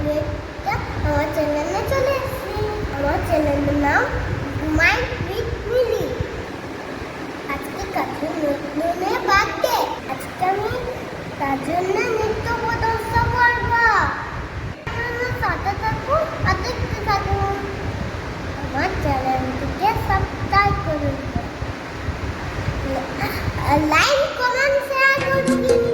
আমার চ্যানেলে চলে এসেছি। আমার চ্যানেলের নাম ঘুমাই উইথ মিলি। আজকে কাকুর নতুনের বার্থডে। আজকে আমি তার জন্য নৃত্য প্রদর্শন করব। আপনারা সাথে থাকুন আর দেখতে থাকুন। আমার চ্যানেলটিকে সাবস্ক্রাইব করুন, লাইক কমেন্ট শেয়ার করুন কিন্তু।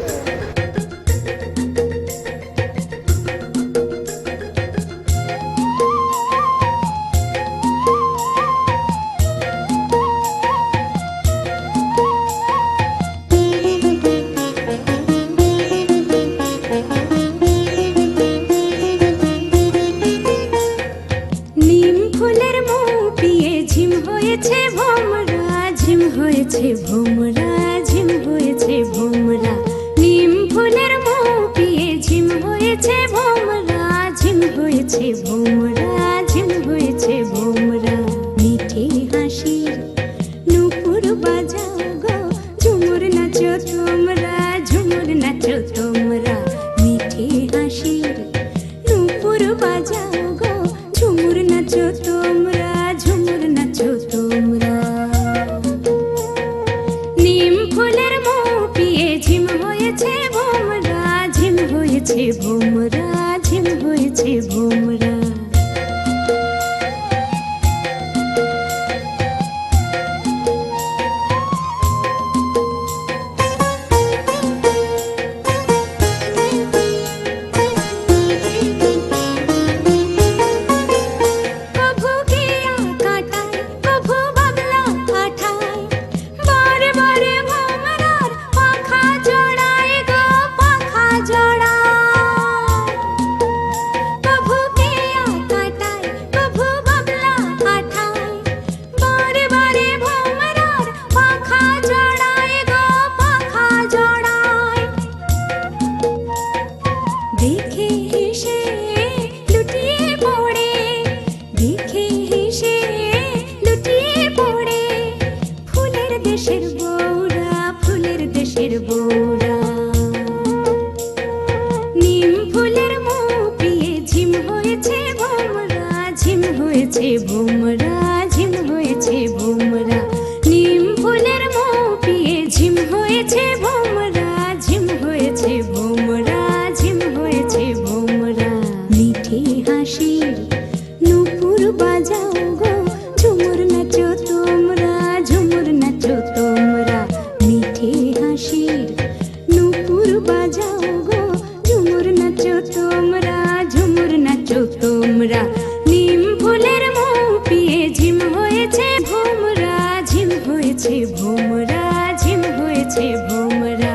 ভোমরা ঝিম হয়েছে ভোমরা, নিম ফুলের মৌ পিয়ে ঝিম হয়েছে ভোমরা, ঝিম হয়েছে ভোমরা, ঝিম হয়েছে ভোমরা। মিঠে হাসি নুপুর বাজাও গো, ঝুমুর নাচো তোমরা, ঝুমুর নাচো তোমরা। মিঠে হাসি নুপুর বাজাও গো, ঝুমুর নাচো তোমরা, ঝুমুর নাচো তোমরা। ভোমরা ঝিম হয়েছে ভোমরা। নিম ফুলের মৌ পিয়ে ঝিম হয়েছে ভোমরা, ঝিম হয়েছে ভোমরা, ঝিম হয়েছে ভোমরা। নিম ফুলের মৌ পিয়ে ঝিম হয়েছে ভোমরা, ঝিম হয়েছে ভোমরা, ঝিম হয়েছে ভোমরা। মিঠে হাসির নুপুর বাজাও গো, ঝুমুর নাচো তোমরা, ঝুমুর নাচো তোমরা। মিঠে হাসির নুপুর বাজাও গো, ঝুমুর নাচো তোমরা, ঝুমুর নাচো তোমরা। নিম ফুলের মৌ পিয়ে ঝিম হয়েছে ভোমরা, ঝিম হয়েছে ভোমরা, ঝিম হয়েছে ভোমরা।